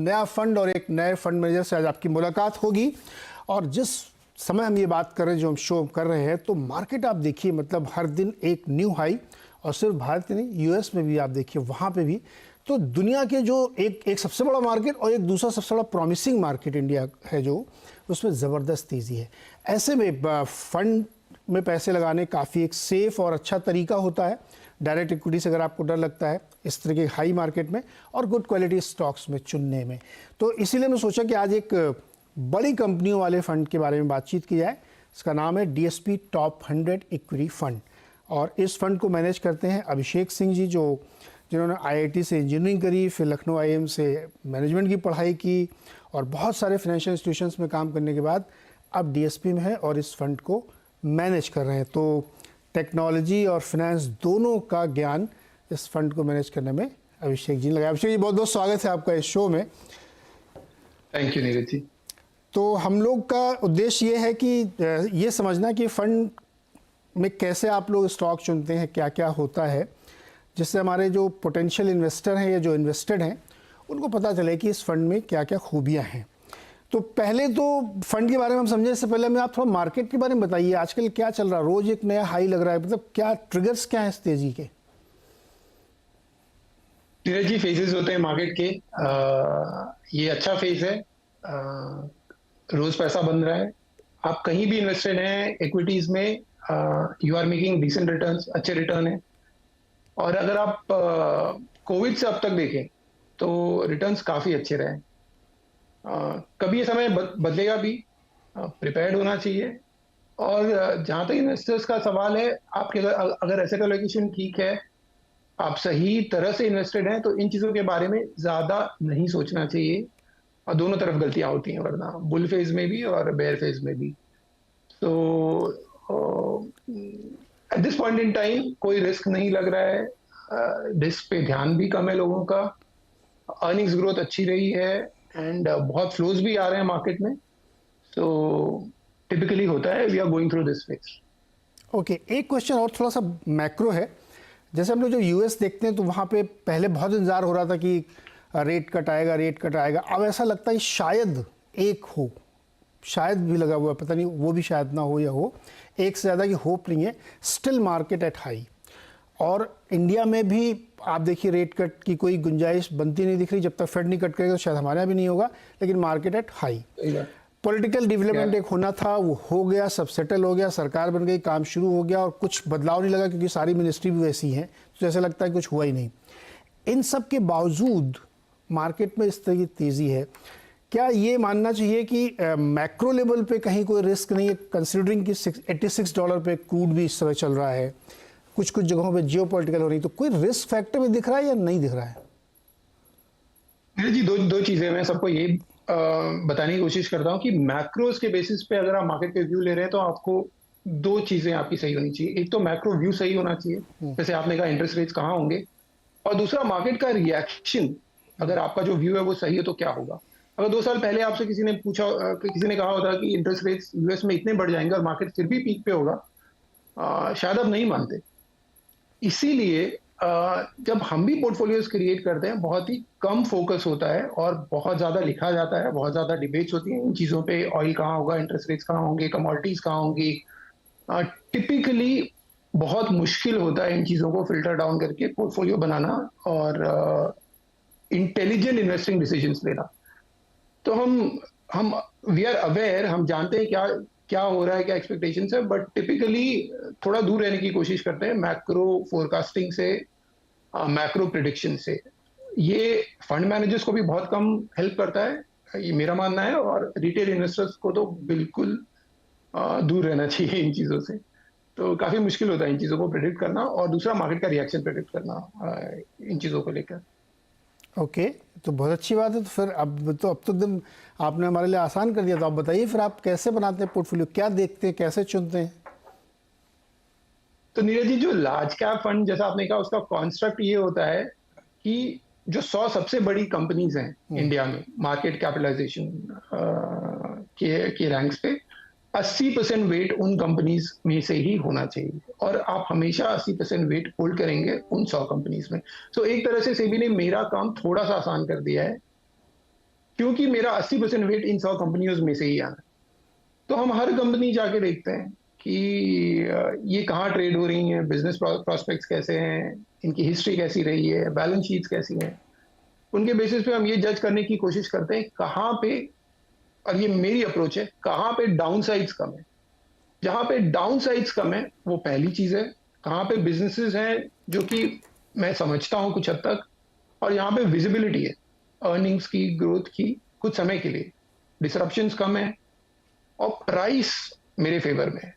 नया फंड और एक नए फंड मैनेजर से आज आपकी मुलाकात होगी। और जिस समय हम ये बात कर रहे हैं, जो हम शो कर रहे हैं, तो मार्केट आप देखिए मतलब हर दिन एक न्यू हाई, और सिर्फ भारत में नहीं, यूएस में भी आप देखिए, वहाँ पे भी। तो दुनिया के जो एक सबसे बड़ा मार्केट और एक दूसरा सबसे बड़ा प्रॉमिसिंग मार्केट इंडिया है, जो उसमें ज़बरदस्त तेज़ी है। ऐसे में फंड में पैसे लगाने काफ़ी एक सेफ़ और अच्छा तरीका होता है। डायरेक्ट इक्विटी से अगर आपको डर लगता है इस तरह के हाई मार्केट में, और गुड क्वालिटी स्टॉक्स में चुनने में, तो इसीलिए मैं सोचा कि आज एक बड़ी कंपनियों वाले फंड के बारे में बातचीत की जाए। इसका नाम है डीएसपी टॉप 100 इक्विटी फंड, और इस फंड को मैनेज करते हैं अभिषेक सिंह जी, जिन्होंने आईआईटी से इंजीनियरिंग करी, फिर लखनऊ आईआईएम से मैनेजमेंट की पढ़ाई की, और बहुत सारे फाइनेंशियल इंस्टीट्यूशंस में काम करने के बाद अब डीएसपी में है और इस फंड को मैनेज कर रहे हैं। तो टेक्नोलॉजी और फाइनेंस दोनों का ज्ञान इस फंड को मैनेज करने में अभिषेक जी लगाया। अभिषेक जी, बहुत बहुत स्वागत है आपका इस शो में। Thank you Neeraj ji. तो हम लोग का उद्देश्य ये है कि ये समझना कि फंड में कैसे आप लोग स्टॉक चुनते हैं, क्या क्या होता है, जिससे हमारे जो पोटेंशियल इन्वेस्टर हैं या जो इन्वेस्टेड हैं उनको पता चले कि इस फंड में क्या क्या खूबियाँ हैं। तो पहले तो फंड के बारे में हम समझे, इससे पहले मैं आप थोड़ा मार्केट के बारे में बताइए, आजकल क्या चल रहा है? रोज एक नया हाई लग रहा है, मतलब क्या ट्रिगर्स क्या है इस तेजी के? नीरज जी, फेजेस होते हैं मार्केट के। ये अच्छा फेज है। रोज पैसा बन रहा है। आप कहीं भी इन्वेस्टेड हैं इक्विटीज में, you are making decent returns, अच्छे रिटर्न है। और अगर आप कोविड से अब तक देखें तो रिटर्न्स काफी अच्छे रहे। कभी ये समय बदलेगा भी, प्रिपेयर्ड होना चाहिए। और जहां तक इन्वेस्टर्स का सवाल है, आपके अगर एसेट एलोकेशन ठीक है, आप सही तरह से इन्वेस्टेड हैं, तो इन चीजों के बारे में ज्यादा नहीं सोचना चाहिए। और दोनों तरफ गलतियां होती हैं, वरना बुल फेज में भी और बेयर फेज में भी। तो at this point in time कोई रिस्क नहीं लग रहा है। रिस्क पे ध्यान भी कम है लोगों का। अर्निंग्स ग्रोथ अच्छी रही है, एंड बहुत फ्लोज भी आ रहे हैं मार्केट में। तो टिपिकली होता है, we are going through this phase. Okay, एक क्वेश्चन और थोड़ा सा मैक्रो है। जैसे हम लोग जो यूएस देखते हैं, तो वहाँ पे पहले बहुत इंतजार हो रहा था कि रेट कट आएगा, रेट कट आएगा। अब ऐसा लगता है शायद एक हो, शायद भी लगा हुआ है, पता नहीं वो भी शायद ना हो या हो, एक से ज़्यादा की होप नहीं है। स्टिल मार्केट एट हाई, और इंडिया में भी आप देखिए रेट कट की कोई गुंजाइश बनती नहीं दिख रही। जब तक फेड नहीं कट करेगा तो शायद हमारे यहाँ भी नहीं होगा, लेकिन market at high. Political development एक होना था, वो हो गया, सब सेटल हो गया, सरकार बन गई, काम शुरू हो गया, और कुछ बदलाव नहीं लगा क्योंकि सारी मिनिस्ट्री भी वैसी हैं, तो जैसे लगता है कुछ हुआ ही नहीं। इन सब के बावजूद मार्केट में इस तरह की तेज़ी है। क्या ये मानना चाहिए कि मैक्रो लेवल पे कहीं कोई रिस्क नहीं है, कंसिडरिंग कि $86 पे क्रूड भी इस समय चल रहा है, कुछ कुछ जगहों पे जियो पॉलिटिकल हो रही, तो कोई रिस्क फैक्टर में दिख रहा है या नहीं दिख रहा है? जी, दो चीजें मैं सबको ये बताने की कोशिश करता हूँ कि मैक्रोस के बेसिस पे अगर आप मार्केट पे व्यू ले रहे हैं, तो आपको दो चीजें आपकी सही होनी चाहिए। एक तो मैक्रो व्यू सही होना चाहिए, जैसे आपने कहा इंटरेस्ट रेट्स कहाँ होंगे, और दूसरा मार्केट का रिएक्शन। अगर आपका जो व्यू है वो सही है तो क्या होगा। अगर 2 साल पहले आपसे किसी ने पूछा, किसी ने कहा होता कि इंटरेस्ट रेट्स यूएस में इतने बढ़ जाएंगे और मार्केट फिर भी पीक पे होगा, शायद आप नहीं मानते। इसीलिए जब हम भी पोर्टफोलियोज क्रिएट करते हैं, बहुत ही कम फोकस होता है और बहुत ज्यादा लिखा जाता है, बहुत ज्यादा डिबेट्स होती हैं इन चीजों पे। ऑयल कहाँ होगा, इंटरेस्ट रेट्स कहाँ होंगे, कमोडिटीज कहाँ होंगी। टिपिकली बहुत मुश्किल होता है इन चीजों को फिल्टर डाउन करके पोर्टफोलियो बनाना और इंटेलिजेंट इन्वेस्टिंग डिसीजंस लेना। तो हम वी आर अवेयर, हम जानते हैं क्या क्या हो रहा है, क्या एक्सपेक्टेशंस है, बट टिपिकली थोड़ा दूर रहने की कोशिश करते हैं मैक्रो फोरकास्टिंग से, मैक्रो प्रिडिक्शन से। ये फंड मैनेजर्स को भी बहुत कम हेल्प करता है, ये मेरा मानना है, और रिटेल इन्वेस्टर्स को तो बिल्कुल दूर रहना चाहिए इन चीजों से। तो काफी मुश्किल होता है इन चीजों को प्रिडिक्ट करना, और दूसरा मार्केट का रिएक्शन प्रिडिक्ट करना इन चीजों को लेकर। ओके, तो बहुत अच्छी बात है। तो फिर अब तो एकदम आपने हमारे लिए आसान कर दिया। तो आप बताइए फिर आप कैसे बनाते हैं पोर्टफोलियो, क्या देखते हैं, कैसे चुनते हैं? तो नीरज जी, जो लार्ज कैप फंड जैसा आपने कहा, उसका कॉन्स्ट्रक्ट ये होता है कि जो 100 सबसे बड़ी कंपनीज हैं इंडिया में मार्केट कैपिटलाइजेशन के रैंक्स पे, 80% वेट उन कंपनीज में से ही होना चाहिए, और आप हमेशा 80% वेट होल्ड करेंगे उन 100 कंपनीज में। तो एक तरह से सेबी ने मेरा काम थोड़ा सा आसान कर दिया है क्योंकि मेरा 80% वेट इन 100 कंपनियों में से ही आना है, तो हम हर कंपनी जाके देखते हैं कि ये कहाँ ट्रेड हो रही हैं, बिजनेस प्रोस्पेक्ट्स कैसे हैं, इनकी हिस्ट्री कैसी रही है, बैलेंस शीट्स कैसी हैं। उनके बेसिस पे हम ये जज करने की कोशिश करते हैं कहाँ पे, और ये मेरी अप्रोच है, कहाँ पे डाउन साइड्स कम है। जहाँ पे डाउन साइड्स कम है वो पहली चीज है। कहाँ पे बिजनेसेस हैं जो कि मैं समझता हूँ कुछ हद तक, और यहाँ पे विजिबिलिटी है अर्निंग्स की, ग्रोथ की, कुछ समय के लिए डिसरप्शंस कम है, और प्राइस मेरे फेवर में है।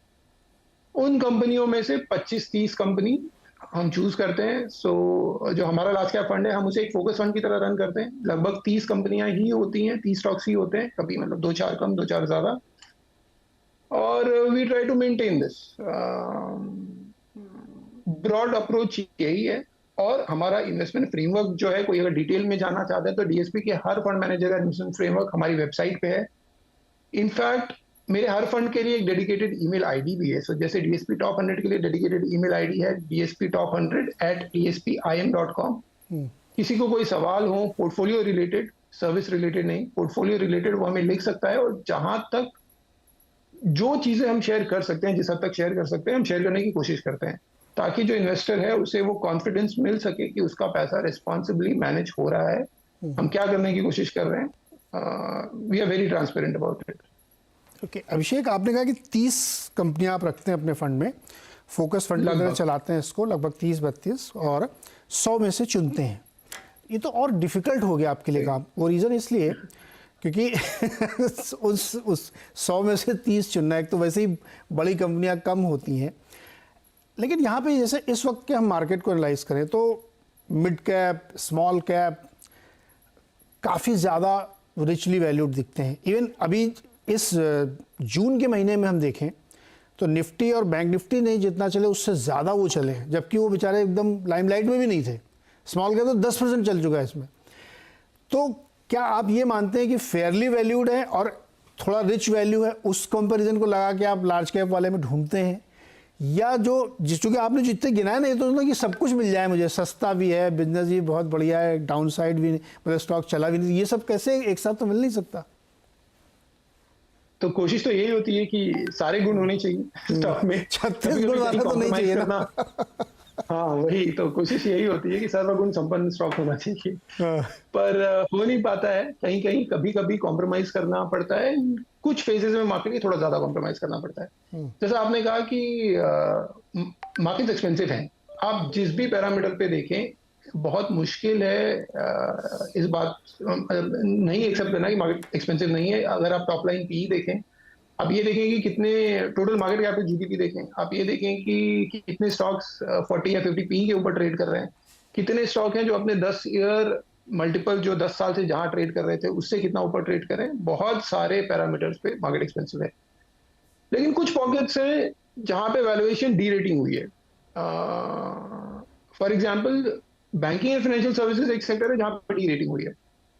उन कंपनियों में से 25-30 कंपनी हम चूज करते हैं। सो जो हमारा लार्ज कैप फंड है, हम उसे एक फोकस फंड की तरह रन करते हैं। लगभग 30 कंपनियां ही होती हैं, 30 स्टॉक्स ही होते हैं, कभी मतलब 2-4 कम, 2-4 ज्यादा, और we try to maintain this. Broad approach यही है। और हमारा इन्वेस्टमेंट फ्रेमवर्क जो है, कोई अगर डिटेल में जानना चाहता है तो डीएसपी के हर फंड मैनेजर का इन्वेस्टमेंट फ्रेमवर्क हमारी वेबसाइट पे है। इनफैक्ट मेरे हर फंड के लिए एक डेडिकेटेड ईमेल आईडी भी है। सो जैसे डीएसपी टॉप 100 के लिए डेडिकेटेड ईमेल आईडी है dsptop100@dspim.com। किसी को कोई सवाल हो पोर्टफोलियो रिलेटेड, सर्विस रिलेटेड नहीं, पोर्टफोलियो रिलेटेड, वो हमें लिख सकता है। और जहां तक जो चीजें हम शेयर कर सकते हैं, जिस हद तक शेयर कर सकते हैं, हम शेयर करने की कोशिश करते हैं, ताकि जो इन्वेस्टर है उसे वो कॉन्फिडेंस मिल सके कि उसका पैसा रिस्पॉन्सिबली मैनेज हो रहा है। हम क्या करने की कोशिश कर रहे हैं, we are very transparent about it. Okay Abhishek, आपने कहा कि 30 कंपनियां आप रखते हैं अपने फंड में, फोकस फंड की तरह चलाते हैं इसको, लगभग 30-32, और 100 में से चुनते हैं। ये तो और डिफिकल्ट हो गया आपके लिए काम। वो रीज़न इसलिए क्योंकि उस 100 में से 30 चुनना, एक तो वैसे ही बड़ी कंपनियां कम होती हैं, लेकिन यहाँ पे जैसे इस वक्त के हम मार्केट को एनालाइज करें तो मिड कैप, स्मॉल कैप काफ़ी ज़्यादा रिचली वैल्यूड दिखते हैं। इवन अभी इस जून के महीने में हम देखें तो निफ्टी और बैंक निफ्टी नहीं जितना चले, उससे ज़्यादा वो चले, जबकि वो बेचारे एकदम लाइमलाइट में भी नहीं थे। स्मॉल कैप तो 10% चल चुका है इसमें। तो क्या आप ये मानते हैं कि फेयरली वैल्यूड है और थोड़ा रिच वैल्यू है, उस कंपैरिजन को लगा के आप लार्ज कैप वाले में ढूंढते हैं, या जो चूंकि आपने जितने गिनाए नहीं तो कि सब कुछ मिल जाए मुझे, सस्ता भी है, बिजनेस भी बहुत बढ़िया है, डाउन साइड भी मतलब स्टॉक चला भी नहीं, ये सब कैसे एक साथ तो मिल नहीं सकता? तो कोशिश तो यही होती है कि सारे गुण होने चाहिए स्टॉक में। 36 गुण वाला तो नहीं चाहिए ना। हाँ वही तो, कोशिश यही होती है कि सर्वगुण संपन्न स्टॉक होना चाहिए, पर हो नहीं पाता है। कहीं कहीं कभी कभी कॉम्प्रोमाइज करना पड़ता है। कुछ फेजेस में मार्केट में थोड़ा ज्यादा कॉम्प्रोमाइज करना पड़ता है। जैसा आपने कहा कि मार्केट एक्सपेंसिव है, आप जिस भी पैरामीटर पे देखें, बहुत मुश्किल है इस बात नहीं एक्सेप्ट करना कि मार्केट एक्सपेंसिव नहीं है। अगर आप टॉप लाइन पी देखें, आप ये देखें कि कितने टोटल मार्केट कैप पे जीडीपी देखें, आप ये देखें कि कितने स्टॉक्स 40 या 50 पी के ऊपर ट्रेड कर रहे हैं, कितने स्टॉक हैं जो अपने 10 ईयर मल्टीपल जो 10 साल से जहां ट्रेड कर रहे थे उससे कितना ऊपर ट्रेड कर रहे हैं। बहुत सारे पैरामीटर्स पे मार्केट एक्सपेंसिव है। लेकिन कुछ पॉकेट्स हैं जहां पे वैल्यूएशन डी रेटिंग हुई है। For example banking and financial services एक सेक्टर है जहां पे डी रेटिंग हुई है।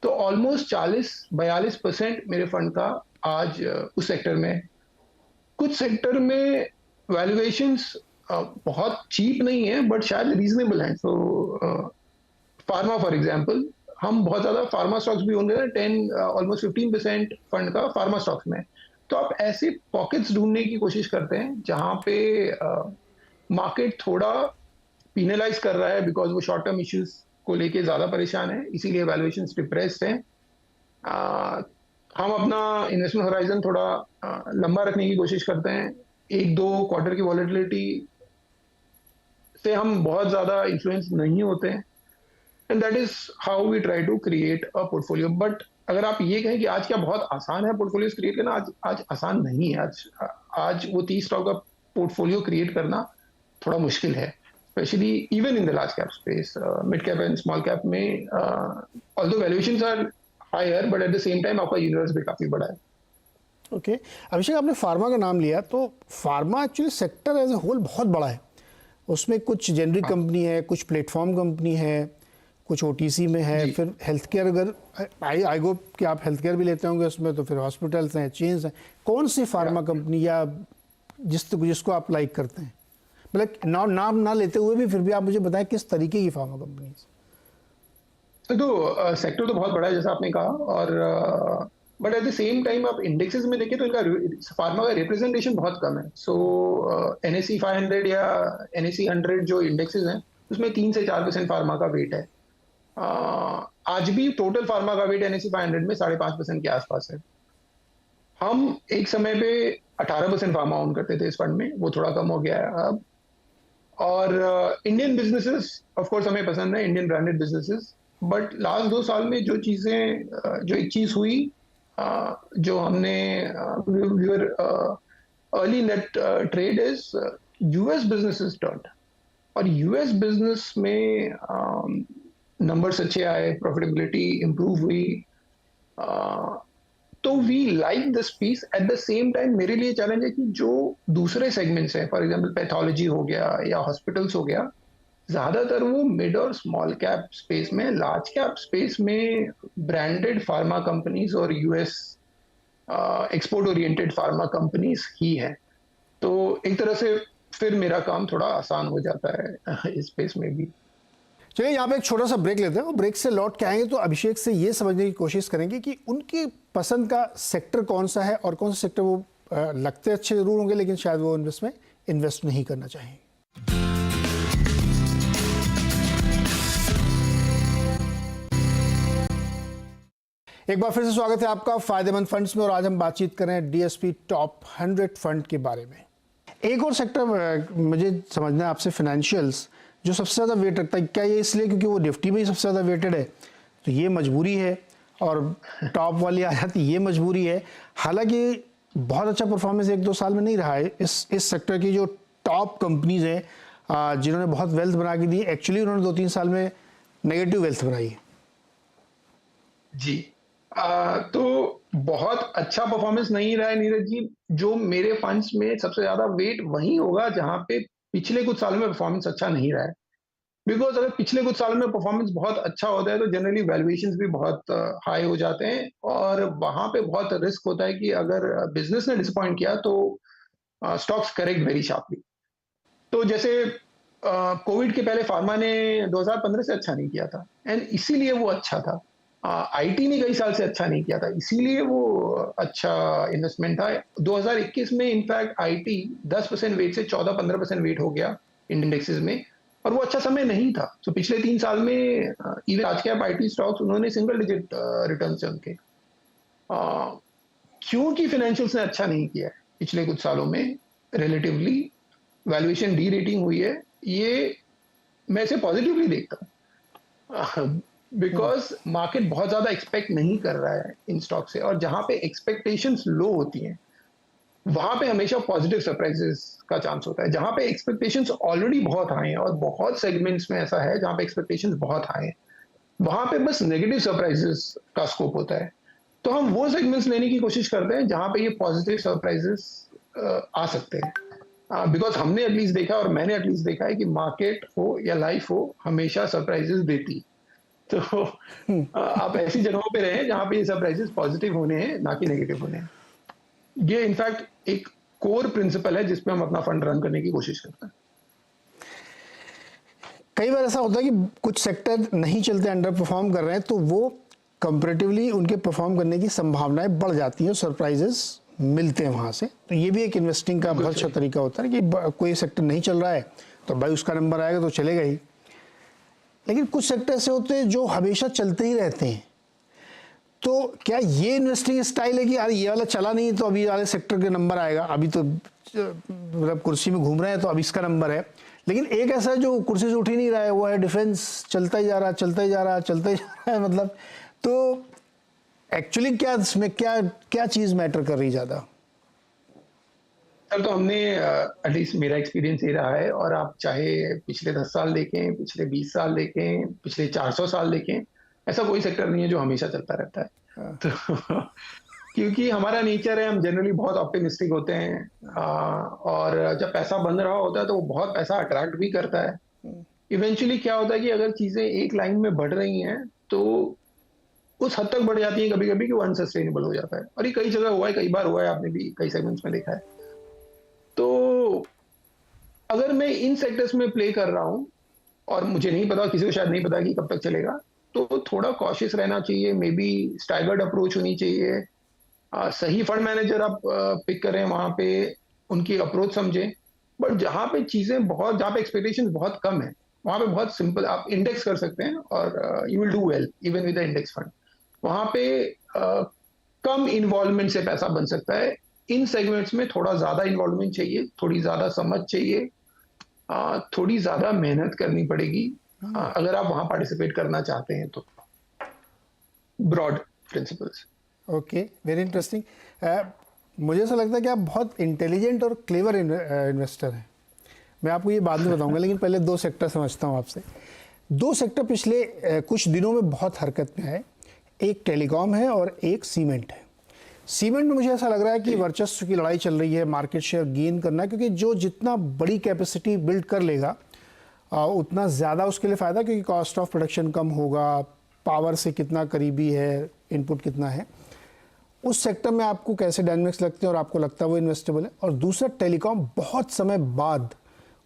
तो ऑलमोस्ट 40-42% मेरे फंड का आज उस सेक्टर में। कुछ सेक्टर में वैल्यूएशंस बहुत चीप नहीं है बट शायद रीजनेबल हैं। सो फार्मा फॉर एग्जांपल, हम बहुत ज्यादा फार्मा स्टॉक्स भी होंगे, 10 ऑलमोस्ट 15% फंड का फार्मा स्टॉक्स में। तो आप ऐसे पॉकेट्स ढूंढने की कोशिश करते हैं जहां पे मार्केट थोड़ा पीनलाइज कर रहा है बिकॉज वो शॉर्ट टर्म इश्यूज को लेके ज्यादा परेशान है, इसीलिए वैल्यूएशन डिप्रेस्ड है। हम अपना इन्वेस्टमेंट होराइजन थोड़ा लंबा रखने की कोशिश करते हैं। 1-2 क्वार्टर की वॉलेटिलिटी से हम बहुत ज्यादा इन्फ्लुएंस नहीं होते हैं, and that is how we try to create a portfolio. But अगर आप ये कहें कि आज क्या बहुत आसान है पोर्टफोलियो क्रिएट करना, आज आसान नहीं है। आज वो 30 स्टॉक का पोर्टफोलियो क्रिएट करना थोड़ा मुश्किल है, specially even in the large cap space. Mid cap and small cap में although valuations are higher but at the same time आपका यूनिवर्स भी काफी बड़ा है। ओके अभिषेक, आपने फार्मा का नाम लिया, तो pharma actually sector as a whole बहुत बड़ा है। उसमें कुछ जेनरिक कंपनी है, कुछ प्लेटफॉर्म कंपनी है, कुछ ओटीसी में है, फिर हेल्थ केयर, अगर आई होप कि आप हेल्थ केयर भी लेते होंगे उसमें, तो फिर हॉस्पिटल्स हैं, चेन्स हैं। कौन सी फार्मा कंपनी या जिसको आप लाइक करते हैं, मतलब नाम ना लेते हुए भी फिर भी आप मुझे बताएं किस तरीके की फार्मा कंपनी? तो सेक्टर तो बहुत बड़ा है जैसा आपने कहा, और but at the same time आप इंडेक्सेस में देखें तो इनका फार्मा का रिप्रेजेंटेशन बहुत कम है। सो NSE 500 या NSE 100 जो इंडेक्सेस हैं उसमें 3 से 4% फार्मा का वेट है। आज भी टोटल फार्मा का वेट NSE 500 में 5.5% के आसपास है। हम एक समय पे 18% फार्मा ओन करते थे इस फंड में, वो थोड़ा कम हो गया है अब। और इंडियन बिजनेसेस ऑफ कोर्स हमें पसंद है, Indian branded businesses, but last 2 साल में जो चीजें जो एक चीज हुई, जो हमने early net trade is US businesses turn, और यूएस बिजनेस में नंबर्स अच्छे आए, प्रॉफिटेबिलिटी इंप्रूव हुई। तो we like this piece. At the same time मेरे लिए चैलेंज है कि जो दूसरे सेगमेंट्स हैं, फॉर एग्जांपल पैथोलॉजी हो गया या हॉस्पिटल्स हो गया, ज्यादातर वो मिड और स्मॉल कैप स्पेस में, लार्ज कैप स्पेस में ब्रांडेड फार्मा कंपनीज और US export oriented pharma companies ही हैं। तो एक तरह से फिर मेरा काम थोड़ा आसान हो जाता है इस स्पेस में भी। चलिए यहाँ पे एक छोटा सा ब्रेक लेते हैं और ब्रेक से लौट के आएंगे तो अभिषेक से ये समझने की कोशिश करेंगे कि उनकी पसंद का सेक्टर कौन सा है और कौन सा सेक्टर वो लगते अच्छे जरूर होंगे लेकिन शायद वो इन्वेस्ट नहीं करना चाहेंगे। एक बार फिर से स्वागत है आपका फायदेमंद फंड्स में, और आज हम बातचीत कर रहे हैं DSP टॉप 100 फंड के बारे में। एक और सेक्टर मुझे समझना है आपसे, फाइनेंशियल्स, जो सबसे ज़्यादा वेट रखता है। क्या ये इसलिए क्योंकि वो निफ्टी में ही सबसे ज़्यादा वेटेड है तो ये मजबूरी है, और टॉप वाली आ जाती ये मजबूरी है? हालांकि बहुत अच्छा परफॉर्मेंस 1-2 साल में नहीं रहा है इस सेक्टर की। जो टॉप कंपनीज हैं जिन्होंने बहुत वेल्थ बना के दी, एक्चुअली उन्होंने 2-3 साल में नेगेटिव वेल्थ बनाई है। जी, तो बहुत अच्छा परफॉर्मेंस नहीं रहा है नीरज जी। जो मेरे फंड्स में सबसे ज्यादा वेट वही होगा जहां पे पिछले कुछ सालों में परफॉर्मेंस अच्छा नहीं रहा है। बिकॉज अगर पिछले कुछ सालों में परफॉर्मेंस बहुत अच्छा होता है तो जनरली वैल्यूएशंस भी बहुत हाई हो जाते हैं, और वहां पे बहुत रिस्क होता है कि अगर बिजनेस ने डिसअपॉइंट किया तो स्टॉक्स करेक्ट वेरी शार्पली। तो जैसे कोविड के पहले फार्मा ने 2015 से अच्छा नहीं किया था, एंड इसीलिए वो अच्छा था। आईटी ने कई साल से अच्छा नहीं किया था, इसीलिए वो अच्छा इन्वेस्टमेंट था। 2021 में इनफैक्ट आईटी 10% वेट से 14-15% वेट हो गया इंडेक्सेस में, और वो अच्छा समय नहीं था। तो पिछले 3 साल में इवन आज कैप आईटी स्टॉक्स उन्होंने सिंगल डिजिट रिटर्न से उनके, क्योंकि फाइनेंशियल्स ने अच्छा नहीं किया है पिछले कुछ सालों में, रिलेटिवली वैल्यूएशन डी रेटिंग हुई है। ये मैं इसे पॉजिटिवली देखता हूँ, बिकॉज मार्केट बहुत ज्यादा एक्सपेक्ट नहीं कर रहा है इन स्टॉक से, और जहां पे एक्सपेक्टेशंस लो होती हैं वहां पे हमेशा पॉजिटिव सरप्राइजेस का चांस होता है। जहां पे एक्सपेक्टेशंस ऑलरेडी बहुत हाई हैं, और बहुत सेगमेंट्स में ऐसा है जहां पे एक्सपेक्टेशंस बहुत हाई हैं, वहां पे बस नेगेटिव सरप्राइजेस का स्कोप होता है। तो हम वो सेगमेंट्स लेने की कोशिश करते हैं जहां पे ये पॉजिटिव सरप्राइजेस आ सकते हैं, बिकॉज हमने एटलीस्ट देखा, और मैंने एटलीस्ट देखा है कि मार्केट हो या लाइफ हो हमेशा सरप्राइजेस देती। तो आप ऐसी जगहों पे रहें जहां पे ये सरप्राइजेस पॉजिटिव होने हैं, ना कि नेगेटिव होने हैं। ये इनफैक्ट एक कोर प्रिंसिपल है जिसपे हम अपना फंड रन करने की कोशिश करते हैं। कई बार ऐसा होता है कि कुछ सेक्टर नहीं चलते, अंडर परफॉर्म कर रहे हैं, तो वो कंपैरेटिवली उनके परफॉर्म करने की संभावनाएं बढ़ जाती हैं, सरप्राइजेस मिलते हैं वहां से। तो ये भी एक इन्वेस्टिंग का बहुत अच्छा तरीका होता है कि कोई सेक्टर नहीं चल रहा है तो भाई उसका नंबर आएगा तो चलेगा ही। लेकिन कुछ सेक्टर ऐसे होते हैं जो हमेशा चलते ही रहते हैं, तो क्या ये इन्वेस्टिंग स्टाइल है कि यार ये वाला चला नहीं तो अभी वाले सेक्टर के नंबर आएगा, अभी तो मतलब कुर्सी में घूम रहे हैं तो अब इसका नंबर है। लेकिन एक ऐसा है जो कुर्सी से उठ ही नहीं रहा है, वो है डिफेंस, चलता ही जा रहा, चलता ही जा रहा, चलता ही जा रहा है। मतलब तो एक्चुअली क्या इसमें क्या चीज मैटर कर रही ज्यादा? सर, तो हमने एटलीस्ट मेरा एक्सपीरियंस ये रहा है, और आप चाहे पिछले 10 साल देखें, पिछले 20 साल देखें, पिछले 400 साल देखें, ऐसा कोई सेक्टर नहीं है जो हमेशा चलता रहता है। तो क्योंकि हमारा नेचर है, हम जनरली बहुत ऑप्टिमिस्टिक होते हैं, और जब पैसा बन रहा होता है तो वो बहुत पैसा अट्रैक्ट भी करता है। इवेंचुअली क्या होता है कि अगर चीजें एक लाइन में बढ़ रही हैं तो उस हद तक बढ़ जाती है कभी कभी कि वो अनसस्टेनेबल हो जाता है, और ये कई जगह हुआ है, कई बार हुआ है, आपने भी कई सेगमेंट्स में देखा है। तो अगर मैं इन सेक्टर्स में प्ले कर रहा हूं, और मुझे नहीं पता, किसी को शायद नहीं पता कि कब तक चलेगा, तो थोड़ा कॉशियस रहना चाहिए, मे बी स्टैगर्ड अप्रोच होनी चाहिए। सही फंड मैनेजर आप पिक करें, वहां पे उनकी अप्रोच समझें। बट जहाँ पे एक्सपेक्टेशन बहुत कम है, वहां पे बहुत सिंपल आप इंडेक्स कर सकते हैं और you will do well even with index fund. वहां पे अ, कम इन्वॉल्वमेंट से पैसा बन सकता है। इन सेगमेंट्स में थोड़ा ज्यादा इन्वॉल्वमेंट चाहिए, थोड़ी ज्यादा समझ चाहिए, थोड़ी ज्यादा मेहनत करनी पड़ेगी अगर आप वहां पार्टिसिपेट करना चाहते हैं तो। Broad principles. Okay, very interesting. मुझे ऐसा लगता है कि आप बहुत इंटेलिजेंट और क्लेवर इन्वेस्टर हैं। मैं आपको ये बाद में बताऊंगा, लेकिन पहले दो सेक्टर समझता हूँ आपसे। दो सेक्टर पिछले कुछ दिनों में बहुत हरकत में है। एक टेलीकॉम है और एक सीमेंट है। सीमेंट में मुझे ऐसा लग रहा है कि वर्चस्व की लड़ाई चल रही है, मार्केट शेयर गेन करना है, क्योंकि जो जितना बड़ी कैपेसिटी बिल्ड कर लेगा उतना ज़्यादा उसके लिए फ़ायदा, क्योंकि कॉस्ट ऑफ प्रोडक्शन कम होगा, पावर से कितना करीबी है, इनपुट कितना है। उस सेक्टर में आपको कैसे डायनामिक्स लगते हैं और आपको लगता है वो इन्वेस्टेबल है? और दूसरा टेलीकॉम, बहुत समय बाद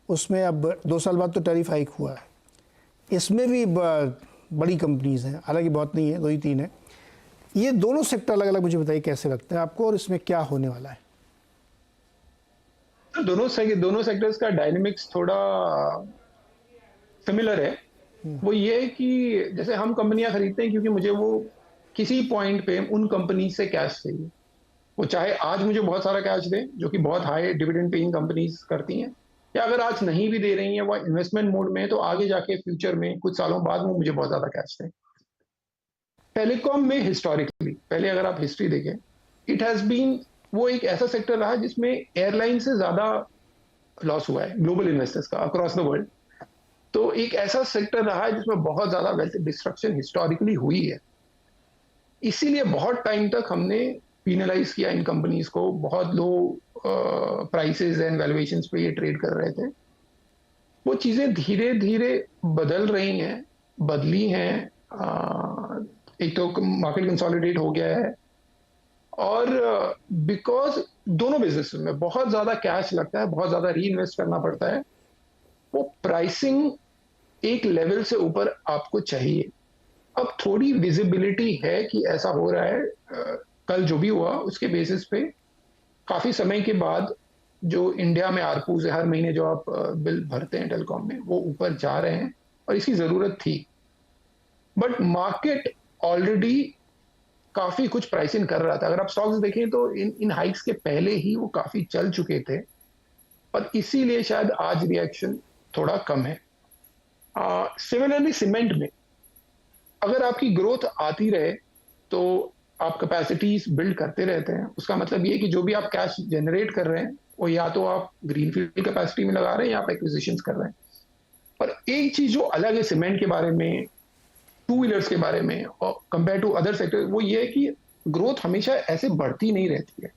उसमें, अब 2 साल बाद तो टैरिफ हाइक हुआ है, इसमें भी बड़ी कंपनीज हैं, हालांकि बहुत नहीं है, 2 ही 3 है। ये दोनों सेक्टर अलग अलग मुझे बताइए कैसे लगते हैं आपको और इसमें क्या होने वाला है? दोनों सेक्टर्स का डायनेमिक्स थोड़ा सिमिलर है। वो ये है कि जैसे हम कंपनियां खरीदते हैं क्योंकि मुझे वो किसी पॉइंट पे उन कंपनी से कैश चाहिए। वो चाहे आज मुझे बहुत सारा कैश दें, जो कि बहुत हाई डिविडेंड पेइंग कंपनीज करती हैं, या अगर आज नहीं भी दे रही हैं, वो इन्वेस्टमेंट मोड में है, तो आगे जाके फ्यूचर में कुछ सालों बाद वो मुझे बहुत ज्यादा कैश दें। टेलीकॉम में हिस्टोरिकली, पहले अगर आप हिस्ट्री देखें, इट हैज बीन, वो एक ऐसा सेक्टर रहा जिसमें एयरलाइन से ज्यादा लॉस हुआ है ग्लोबल इन्वेस्टर्स का अक्रॉस द वर्ल्ड। तो एक ऐसा सेक्टर रहा है जिसमें बहुत ज्यादा वेल्थ डिस्ट्रक्शन हिस्टोरिकली हुई है। इसीलिए बहुत टाइम तक हमने पीनलाइज किया इन कंपनीज को, बहुत लो प्राइसेस एंड वैल्यूएशंस पे ये ट्रेड कर रहे थे। वो चीजें धीरे धीरे बदल रही हैं, बदली हैं। एक तो मार्केट कंसोलिडेट हो गया है, और बिकॉज दोनों बिजनेस में बहुत ज्यादा कैश लगता है, बहुत ज्यादा री इन्वेस्ट करना पड़ता है, वो प्राइसिंग एक लेवल से ऊपर आपको चाहिए। अब थोड़ी विजिबिलिटी है कि ऐसा हो रहा है। कल जो भी हुआ उसके बेसिस पे काफी समय के बाद जो इंडिया में आरपूज है, हर महीने जो आप बिल भरते हैं टेलीकॉम में, वो ऊपर जा रहे हैं और इसकी जरूरत थी। बट मार्केट ऑलरेडी काफी कुछ प्राइसिंग कर रहा था। अगर आप स्टॉक्स देखें तो इन हाइक्स के पहले ही वो काफी चल चुके थे, और इसीलिए शायद आज रिएक्शन थोड़ा कम है। सिमिलरली सीमेंट में अगर आपकी ग्रोथ आती रहे तो आप कैपेसिटीज बिल्ड करते रहते हैं, उसका मतलब ये कि जो भी आप कैश जनरेट कर रहे हैं वो या तो आप ग्रीनफील्ड कैपेसिटी में लगा रहे हैं या आप एक्विजिशंस कर रहे हैं। पर एक चीज जो अलग है सीमेंट के बारे में, टू व्हीलर्स के बारे में और कंपेयर टू अदर सेक्टर, वो ये है कि ग्रोथ हमेशा ऐसे बढ़ती नहीं रहती है।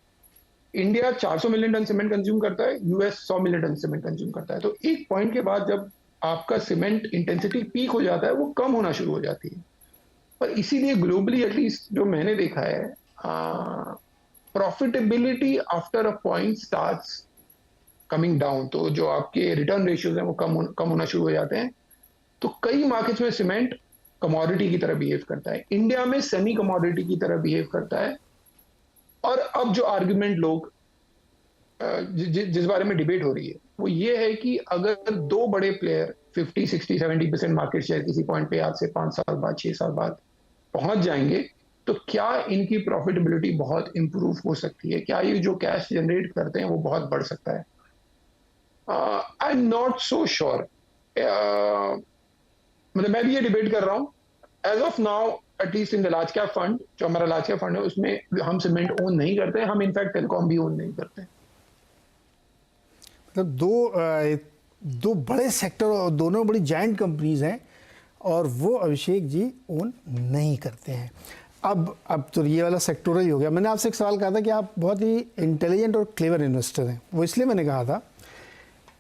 India 400 million ton cement consume करता है, US 100 million ton cement consume करता है। तो एक पॉइंट के बाद जब आपका सीमेंट इंटेंसिटी पीक हो जाता है, वो कम होना शुरू हो जाती है। पर इसीलिए ग्लोबली एटलीस्ट जो मैंने देखा है, profitability after a point starts coming down. तो जो आपके रिटर्न रेशियोज हैं वो कम होना शुरू हो जाते हैं। तो कई मार्केट्स में सीमेंट कमोडिटी की तरह बिहेव करता है, इंडिया में सेमी कमोडिटी की तरह बिहेव करता है। और अब जो आर्ग्यूमेंट लोग जिस बारे में डिबेट हो रही है वो ये है कि अगर दो बड़े प्लेयर 50, 60, 70% मार्केट शेयर किसी पॉइंट पे आज से 5 साल बाद, 6 साल बाद पहुंच जाएंगे, तो क्या इनकी प्रॉफिटेबिलिटी बहुत इंप्रूव हो सकती है? क्या ये जो कैश जनरेट करते हैं वो बहुत बढ़ सकता है? I am not so sure. मतलब मैं भी ये डिबेट कर रहा हूँ। As of now, at least in the large cap fund, जो हमारा लार्ज कैप फंड है, उसमें हम सीमेंट ओन नहीं करते, हम इनफैक्ट टेलीकॉम भी ओन नहीं करते। मतलब दो बड़े सेक्टर और दोनों बड़ी जायंट कंपनीज हैं, और वो अभिषेक जी ओन नहीं करते हैं। अब तो ये वाला सेक्टोरल ही हो गया। मैंने आपसे एक सवाल कहा था कि आप बहुत ही इंटेलिजेंट और क्लेवर इन्वेस्टर हैं। वो इसलिए मैंने कहा था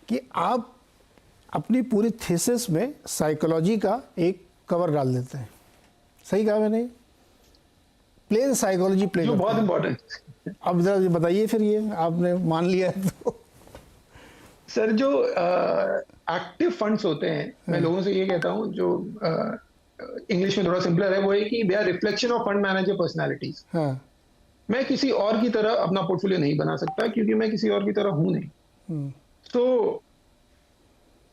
कि आप अपनी पूरी थीसिस में साइकोलॉजी का एक कवर डाल देते हैं। सही कहा मैंने? प्ले साइकोलॉजी प्ले, जो बहुत इंपॉर्टेंट। अब जरा बताइए फिर, ये आपने मान लिया है तो। सर, जो एक्टिव फंड्स होते हैं, मैं लोगों से ये कहता हूं, जो इंग्लिश में थोड़ा सिंपलर है, वो है कि they are reflection of fund manager personalities. हाँ। मैं किसी और की तरह अपना पोर्टफोलियो नहीं बना सकता क्योंकि मैं किसी और की तरह हूं नहीं। हम्म। तो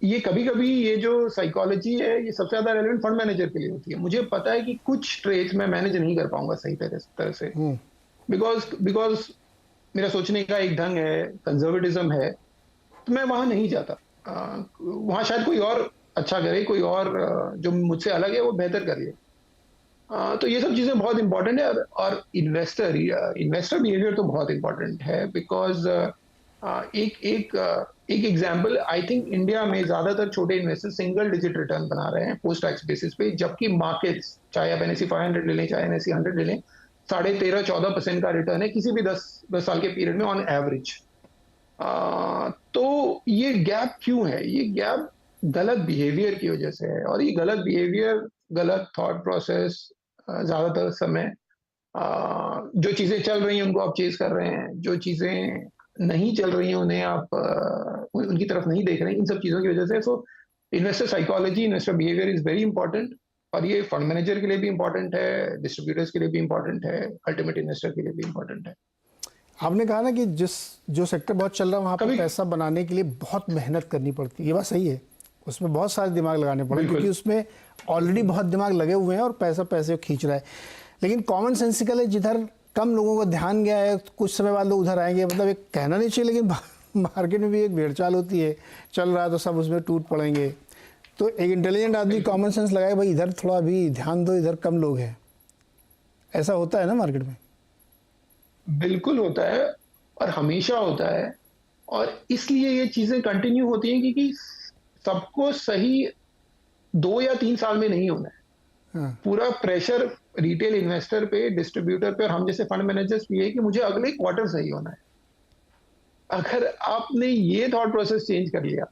ये कभी कभी ये जो साइकोलॉजी है ये सबसे ज्यादा रेलेवेंट फंड मैनेजर के लिए होती है। मुझे पता है कि कुछ ट्रेड्स मैं मैनेज नहीं कर पाऊंगा सही तरह से, हम्म। बिकॉज बिकॉज मेरा सोचने का एक ढंग है, कंजर्वेटिज्म है, तो मैं वहां नहीं जाता। वहां शायद कोई और अच्छा करे, कोई और जो मुझसे अलग है वो बेहतर कर ले। तो ये सब चीजें बहुत इंपॉर्टेंट है। और इन्वेस्टर इन्वेस्टर बिहेवियर तो बहुत इंपॉर्टेंट है, बिकॉज एक एक एक एग्जांपल, आई थिंक इंडिया में ज्यादातर छोटे इन्वेस्टर सिंगल डिजिट रिटर्न बना रहे हैं पोस्ट टैक्स बेसिस पे, जबकि मार्केट्स, चाहे आप NSE 500 ले लें चाहे NSE 100 ले लें, 13.5-14% का रिटर्न है किसी भी 10 साल के पीरियड में ऑन एवरेज। तो ये गैप क्यों है? ये गैप गलत बिहेवियर की वजह से है। और ये गलत बिहेवियर, गलत थॉट प्रोसेस, ज्यादातर समय जो चीजें चल रही हैं उनको आप चेज कर रहे हैं, जो चीजें नहीं चल रही हैं उन्हें आप उनकी तरफ नहीं देख रहे हैं, इन सब चीजों की वजह से। So investor psychology, investor behaviour is very important. और ये फंड मैनेजर के लिए भी इंपॉर्टेंट है, डिस्ट्रीब्यूटर्स के लिए भी इंपॉर्टेंट है, अल्टीमेट इन्वेस्टर के लिए भी इंपॉर्टेंट है। आपने कहा ना कि जो सेक्टर बहुत चल रहा है वहाँ पर कभी पैसा बनाने के लिए बहुत मेहनत करनी पड़ती है, ये बात सही है। उसमें बहुत सारे दिमाग लगाने पड़े क्योंकि उसमें ऑलरेडी बहुत दिमाग लगे हुए हैं और पैसा पैसे को खींच रहा है। लेकिन कॉमन सेंसिकल है, जिधर कम लोगों को ध्यान गया है कुछ समय बाद लोग उधर आएंगे। मतलब एक कहना नहीं चाहिए, लेकिन मार्केट में भी एक भेड़चाल होती है, चल रहा है तो सब उसमें टूट पड़ेंगे। तो एक इंटेलिजेंट आदमी कॉमन सेंस लगाए, भाई इधर थोड़ा भी ध्यान दो, इधर कम लोग हैं। ऐसा होता है ना मार्केट में? बिल्कुल होता है, और हमेशा होता है। और इसलिए ये चीजें कंटिन्यू होती हैं क्योंकि सबको सही 2 या 3 साल में नहीं होना है। हाँ। पूरा प्रेशर रिटेल इन्वेस्टर पे, डिस्ट्रीब्यूटर पे और हम जैसे फंड मैनेजर्स पे है कि मुझे अगले क्वार्टर सही होना है। अगर आपने ये थॉट प्रोसेस चेंज कर लिया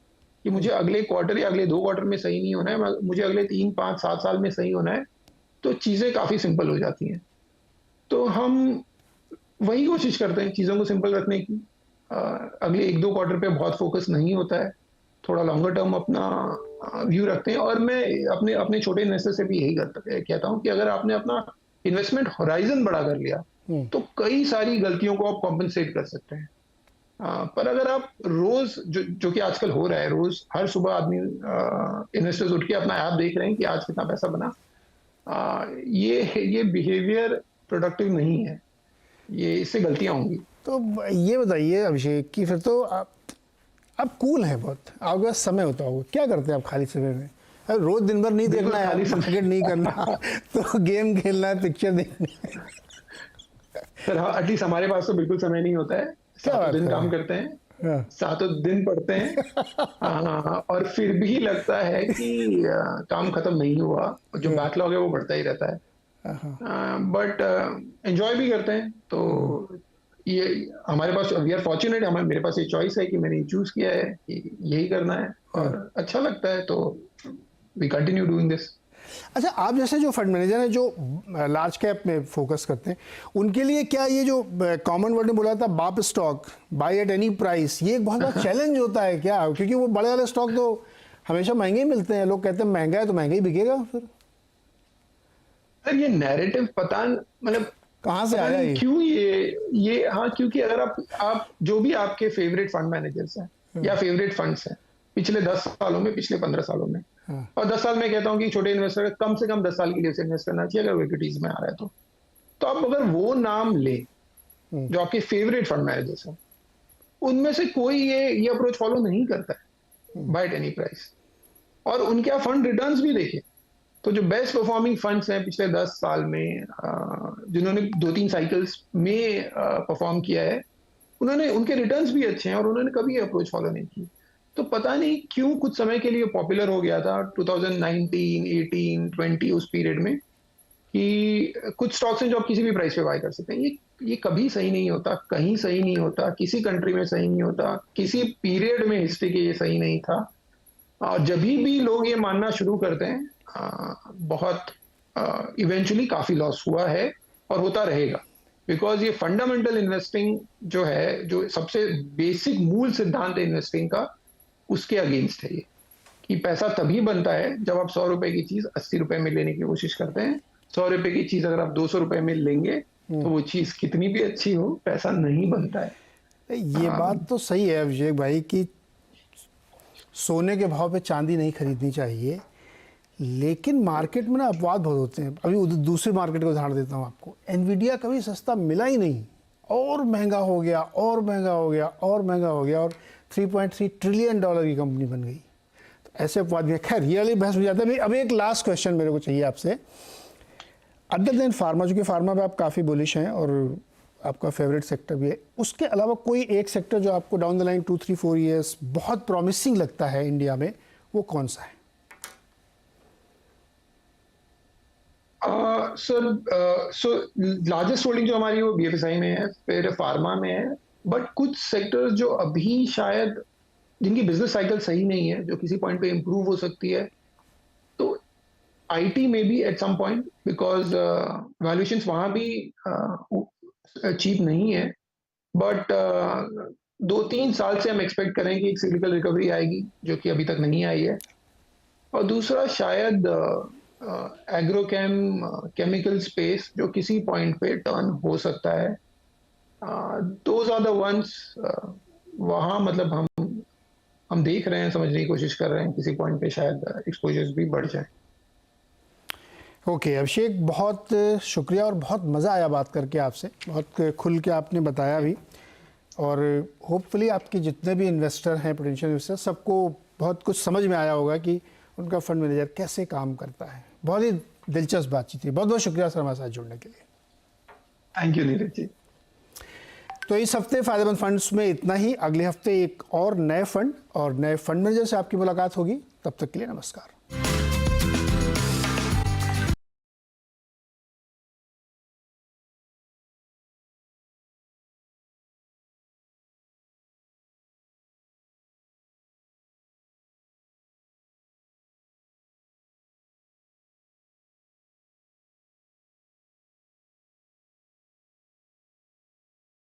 कि मुझे अगले क्वार्टर या अगले 2 क्वार्टर में सही नहीं होना है, मुझे अगले 3, 5, 7 साल में सही होना है, तो चीजें काफी सिंपल हो जाती हैं। तो हम वही कोशिश करते हैं चीजों को सिंपल रखने की। अगले 1-2 क्वार्टर पे बहुत फोकस नहीं होता है, थोड़ा लॉन्गर टर्म अपना व्यू रखते हैं। और मैं अपने अपने छोटे इन्वेस्टर से भी यही कहता हूं कि अगर आपने अपना इन्वेस्टमेंट होराइजन बड़ा कर लिया तो कई सारी गलतियों को आप कॉम्पनसेट कर सकते हैं। पर अगर आप रोज, जो कि आजकल हो रहा है, रोज हर सुबह आदमी इन्वेस्टर्स उठ के अपना ऐप देख रहे हैं कि आज कितना पैसा बना, ये बिहेवियर प्रोडक्टिव नहीं है, ये इससे गलतियां होंगी। तो ये बताइए अभिषेक कि फिर तो आप कूल हैं बहुत, आपके पास समय होता होगा, क्या करते हैं आप खाली समय में? रोज दिन भर नहीं देखना है, खाली मार्केट नहीं करना तो गेम खेलना है, पिक्चर देखना है। सर हाँ, एटलीस्ट हमारे पास तो बिल्कुल समय नहीं होता है। सातों दिन काम करते हैं, सातों दिन पढ़ते हैं, और फिर भी लगता है कि काम खत्म नहीं हुआ, जो बैकलॉग है वो बढ़ता ही रहता है। बट एंजॉय भी करते हैं। तो ये हमारे पास, वी आर फॉर्चुनेट, मेरे पास ये चॉइस है कि मैंने चूज किया है कि यही करना है और अच्छा लगता है, तो वी कंटिन्यू डूइंग दिस। अच्छा, आप जैसे जो फंड मैनेजर हैं जो लार्ज कैप में फोकस करते हैं, उनके लिए क्या ये जो कॉमन वर्ड में बोला था बाप stock, by at any price, ये एक बहुत बड़ा चैलेंज होता है क्या? क्योंकि वो बड़े वाले स्टॉक तो हमेशा महंगे ही मिलते हैं, लोग कहते हैं महंगा है तो महंगा ही बिकेगा। फिर सर ये नैरेटिव पता मतलब कहाँ से आया ये? क्यों ये हाँ, क्योंकि अगर आप जो भी आपके फेवरेट फंड मैनेजर्स हैं या फेवरेट फंड्स हैं पिछले 10 सालों में, पिछले 15 सालों में, और 10 साल में कहता हूं कि छोटे इन्वेस्टर कम से कम 10 साल के लिए उसे इन्वेस्ट करना चाहिए अगर वो इक्विटीज में आ रहा है तो आप अगर वो नाम ले जो आपके फेवरेट फंड मैनेजर्स हैं, उनमें से कोई ये अप्रोच फॉलो नहीं करता है बाय एट एनी प्राइस। और उनके आप फंड रिटर्न्स भी देखें तो जो बेस्ट परफॉर्मिंग फंड्स हैं पिछले 10 साल में, जिन्होंने 2-3 साइकिल्स में परफॉर्म किया है, उनके रिटर्न्स भी अच्छे हैं और उन्होंने कभी अप्रोच फॉलो नहीं की। तो पता नहीं क्यों कुछ समय के लिए पॉपुलर हो गया था 2019, 18, 20 उस पीरियड में कि कुछ स्टॉक्स हैं जो आप किसी भी प्राइस पे बाय कर सकते हैं। ये कभी सही नहीं होता, कहीं सही नहीं होता, किसी कंट्री में सही नहीं होता, किसी पीरियड में हिस्ट्री के ये सही नहीं था। और जब भी लोग ये मानना शुरू करते हैं, बहुत इवेंचुअली काफी लॉस हुआ है और होता रहेगा, बिकॉज ये फंडामेंटल इन्वेस्टिंग जो है, जो सबसे बेसिक मूल सिद्धांत है इन्वेस्टिंग का, उसके अगेंस्ट है ये कि पैसा तभी बनता है जब आप 100 रुपए की चीज 80 रुपए में लेने की कोशिश करते हैं। 100 रुपए की चीज अगर आप 200 रुपए में लेंगे तो वो चीज कितनी भी अच्छी हो, पैसा नहीं बनता है। ये बात तो सही है अभिषेक भाई कि सोने के भाव पे चांदी नहीं खरीदनी चाहिए, लेकिन मार्केट में ना अपवाद बहुत होते हैं। अभी दूसरे मार्केट का उदाहरण देता हूँ आपको। एनवीडिया कभी सस्ता मिला ही नहीं, और महंगा हो गया और महंगा हो गया और महंगा हो गया, और 3.3 ट्रिलियन डॉलर की कंपनी बन गई। तो ऐसे अपवाद भी। खैर रियली बहस हो जाता है। अभी एक लास्ट क्वेश्चन मेरे को चाहिए आपसे। अदर देन फार्मा, चूँकि फार्मा में आप काफ़ी बुलिश हैं और आपका फेवरेट सेक्टर भी है, उसके अलावा कोई एक सेक्टर जो आपको डाउन द लाइन 2-3-4 ईयर्स बहुत प्रॉमिसिंग लगता है इंडिया में, वो कौन सा है? सो लार्जेस्ट होल्डिंग जो हमारी वो बीएफएसआई में है, फिर फार्मा में है। बट कुछ सेक्टर्स जो अभी शायद जिनकी बिजनेस साइकिल सही नहीं है, जो किसी पॉइंट पे इंप्रूव हो सकती है, तो आईटी में भी at some point, because valuations वहां भी चीप नहीं है। बट 2-3 साल से हम एक्सपेक्ट करें कि एक सिक्लिकल रिकवरी आएगी, जो कि अभी तक नहीं आई है। और दूसरा शायद एग्रोकेम केमिकल स्पेस, जो किसी पॉइंट पे टर्न हो सकता है। दोज आर द वंस, वहाँ मतलब हम देख रहे हैं, समझने की कोशिश कर रहे हैं, किसी पॉइंट पे शायद एक्सपोजर्स भी बढ़ जाए। ओके अभिषेक, बहुत शुक्रिया और बहुत मज़ा आया बात करके आपसे। बहुत खुल के आपने बताया भी, और होपफुली आपके जितने भी इन्वेस्टर हैं, पोटेंशियल इन्वेस्टर, सबको बहुत कुछ समझ में आया होगा कि उनका फंड मैनेजर कैसे काम करता है। बहुत ही दिलचस्प बातचीत थी। बहुत बहुत शुक्रिया सर हमारे साथ जुड़ने के लिए। Thank you Neeraj ji. तो इस हफ्ते फ़ायदेमंद फंड्स में इतना ही। अगले हफ्ते एक और नए फंड और नए फंड मैनेजर से आपकी मुलाकात होगी। तब तक के लिए नमस्कार।